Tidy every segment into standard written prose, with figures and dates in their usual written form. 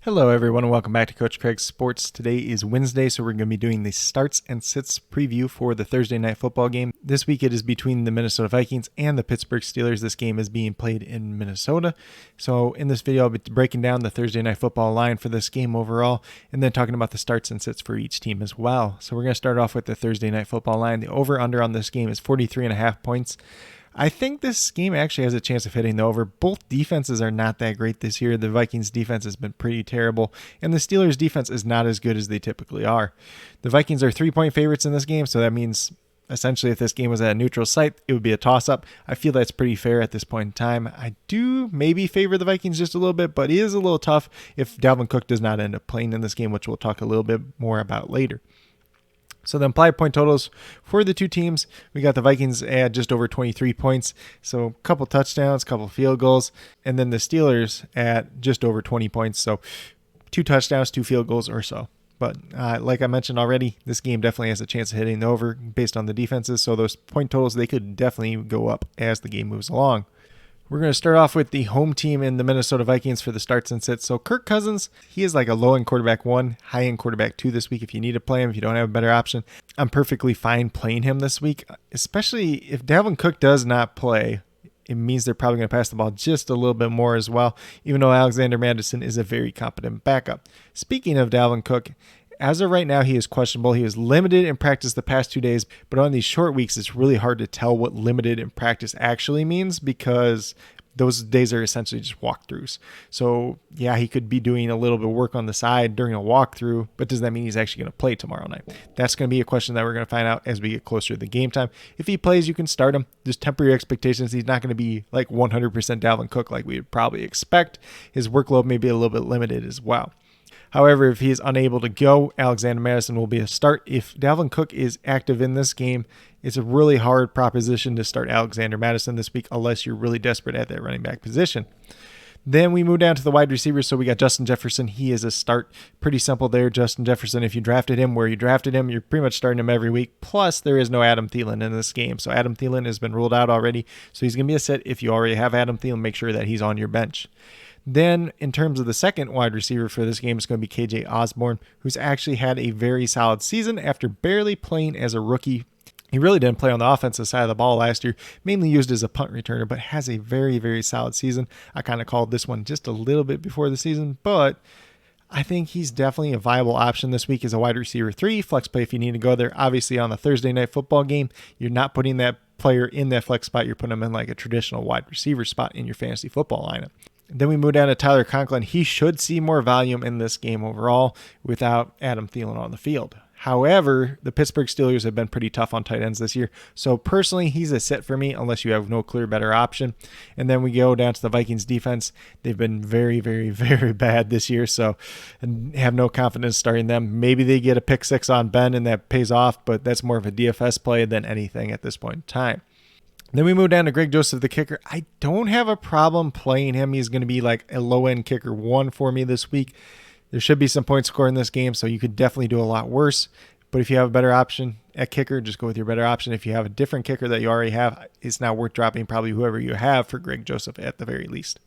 Hello everyone and welcome back to Coach Craig's Sports. Today is Wednesday, so we're going to be doing the starts and sits preview for the Thursday night football game. This week it is between the Minnesota Vikings and the Pittsburgh Steelers. This game is being played in Minnesota. So in this video I'll be breaking down the Thursday night football line for this game overall and then talking about the starts and sits for each team as well. So we're going to start off with the Thursday night football line. The over-under on this game is 43.5 points. I think this game actually has a chance of hitting the over. Both defenses are not that great this year. The Vikings defense has been pretty terrible, and the Steelers defense is not as good as they typically are. The Vikings are 3-point favorites in this game, so that means essentially if this game was at a neutral site, it would be a toss-up. I feel that's pretty fair at this point in time. I do maybe favor the Vikings just a little bit, but it is a little tough if Dalvin Cook does not end up playing in this game, which we'll talk a little bit more about later. So the implied point totals for the two teams, we got the Vikings at just over 23 points. So a couple touchdowns, a couple field goals, and then the Steelers at just over 20 points. So 2 touchdowns, 2 field goals or so. But like I mentioned already, this game definitely has a chance of hitting the over based on the defenses. So those point totals, they could definitely go up as the game moves along. We're going to start off with the home team in the Minnesota Vikings for the starts and sits. So Kirk Cousins, he is like a low-end quarterback 1, high-end quarterback 2 this week if you need to play him, if you don't have a better option. I'm perfectly fine playing him this week, especially if Dalvin Cook does not play. It means they're probably going to pass the ball just a little bit more as well, even though Alexander Mattison is a very competent backup. Speaking of Dalvin Cook, as of right now, he is questionable. He was limited in practice the past 2 days, but on these short weeks, it's really hard to tell what limited in practice actually means because those days are essentially just walkthroughs. So yeah, he could be doing a little bit of work on the side during a walkthrough, but does that mean he's actually going to play tomorrow night? That's going to be a question that we're going to find out as we get closer to the game time. If he plays, you can start him. Just temper your expectations. He's not going to be like 100% Dalvin Cook like we would probably expect. His workload may be a little bit limited as well. However, if he is unable to go, Alexander Mattison will be a start. If Dalvin Cook is active in this game, it's a really hard proposition to start Alexander Mattison this week unless you're really desperate at that running back position. Then we move down to the wide receivers. So we got Justin Jefferson. He is a start. Pretty simple there. Justin Jefferson, if you drafted him where you drafted him, you're pretty much starting him every week. Plus, there is no Adam Thielen in this game. So Adam Thielen has been ruled out already. So he's going to be a sit. If you already have Adam Thielen, make sure that he's on your bench. Then in terms of the second wide receiver for this game, it's going to be KJ Osborne, who's actually had a very solid season after barely playing as a rookie. He really didn't play on the offensive side of the ball last year, mainly used as a punt returner, but has a very, very solid season. I kind of called this one just a little bit before the season, but I think he's definitely a viable option this week as a wide receiver 3, flex play if you need to go there. Obviously on the Thursday night football game, you're not putting that player in that flex spot. You're putting him in like a traditional wide receiver spot in your fantasy football lineup. Then we move down to Tyler Conklin. He should see more volume in this game overall without Adam Thielen on the field. However, the Pittsburgh Steelers have been pretty tough on tight ends this year. So personally, he's a sit for me unless you have no clear better option. And then we go down to the Vikings defense. They've been very, very, very bad this year. So I have no confidence starting them. Maybe they get a pick 6 on Ben and that pays off, but that's more of a DFS play than anything at this point in time. Then we move down to Greg Joseph, the kicker. I don't have a problem playing him. He's going to be like a low-end kicker 1 for me this week. There should be some points scored in this game, so you could definitely do a lot worse. But if you have a better option at kicker, just go with your better option. If you have a different kicker that you already have, it's not worth dropping probably whoever you have for Greg Joseph at the very least.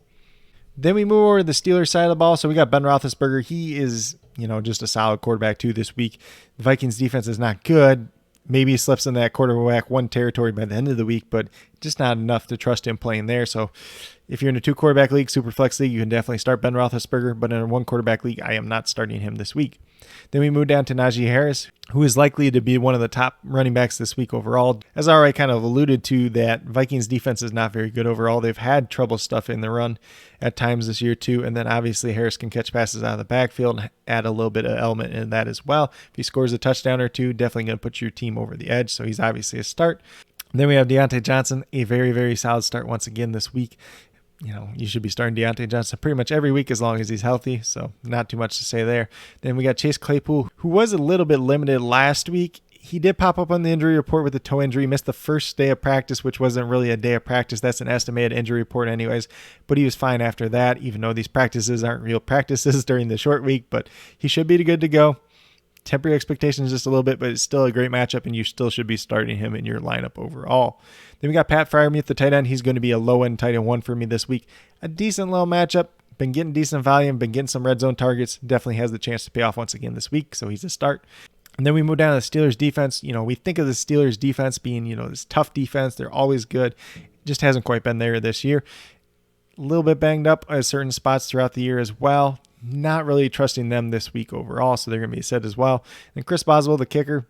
Then we move over to the Steelers side of the ball. So we got Ben Roethlisberger. He is, just a solid quarterback too this week. The Vikings defense is not good. Maybe he slips in that quarterback 1 territory by the end of the week, but just not enough to trust him playing there. So if you're in a 2 quarterback league, super flex league, you can definitely start Ben Roethlisberger, but in a 1 quarterback league, I am not starting him this week. Then we move down to Najee Harris, who is likely to be one of the top running backs this week overall. As I already kind of alluded to, that Vikings defense is not very good overall. They've had trouble stuffing the run at times this year too. And then obviously Harris can catch passes out of the backfield and add a little bit of element in that as well. If he scores a touchdown or 2, definitely going to put your team over the edge. So he's obviously a start. Then we have Deontay Johnson, a very, very solid start once again this week. You should be starting Deontay Johnson pretty much every week as long as he's healthy, so not too much to say there. Then we got Chase Claypool, who was a little bit limited last week. He did pop up on the injury report with a toe injury, missed the first day of practice, which wasn't really a day of practice. That's an estimated injury report anyways, but he was fine after that, even though these practices aren't real practices during the short week, but he should be good to go. Temper your expectations just a little bit, but it's still a great matchup, and you still should be starting him in your lineup overall. Then we got Pat Freiermuth, the tight end. He's going to be a low-end tight end 1 for me this week. A decent low matchup, been getting decent volume, been getting some red zone targets, definitely has the chance to pay off once again this week, so he's a start. And then we move down to the Steelers defense. We think of the Steelers defense being, this tough defense. They're always good. It just hasn't quite been there this year. A little bit banged up at certain spots throughout the year as well. Not really trusting them this week overall, so they're going to be set as well. And Chris Boswell, the kicker,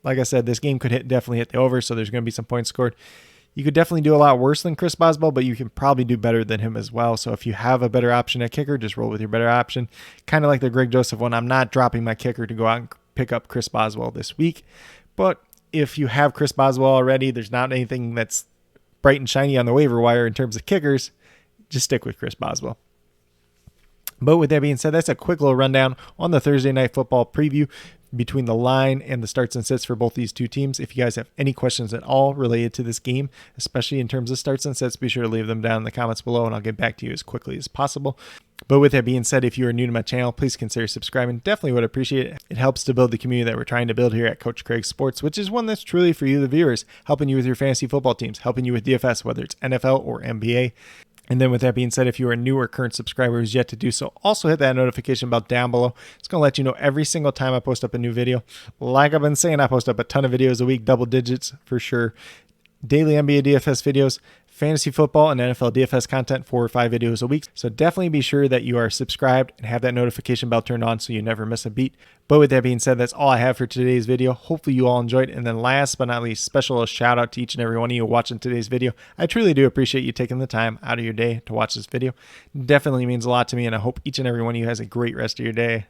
like I said, this game could definitely hit the over, so there's going to be some points scored. You could definitely do a lot worse than Chris Boswell, but you can probably do better than him as well. So if you have a better option at kicker, just roll with your better option. Kind of like the Greg Joseph one. I'm not dropping my kicker to go out and pick up Chris Boswell this week. But if you have Chris Boswell already, there's not anything that's bright and shiny on the waiver wire in terms of kickers. Just stick with Chris Boswell. But with that being said, that's a quick little rundown on the Thursday Night Football preview between the line and the starts and sits for both these two teams. If you guys have any questions at all related to this game, especially in terms of starts and sits, be sure to leave them down in the comments below and I'll get back to you as quickly as possible. But with that being said, if you are new to my channel, please consider subscribing. Definitely would appreciate it. It helps to build the community that we're trying to build here at Coach Craig Sports, which is one that's truly for you, the viewers, helping you with your fantasy football teams, helping you with DFS, whether it's NFL or NBA. And then with that being said, if you are a new or current subscriber who's yet to do so, also hit that notification bell down below. It's going to let you know every single time I post up a new video. Like I've been saying, I post up a ton of videos a week, double digits for sure. Daily NBA DFS videos, fantasy football, and NFL DFS content, 4 or 5 videos a week. So definitely be sure that you are subscribed and have that notification bell turned on so you never miss a beat. But with that being said, that's all I have for today's video. Hopefully you all enjoyed. And then last but not least, special shout out to each and every one of you watching today's video. I truly do appreciate you taking the time out of your day to watch this video. Definitely means a lot to me, and I hope each and every one of you has a great rest of your day.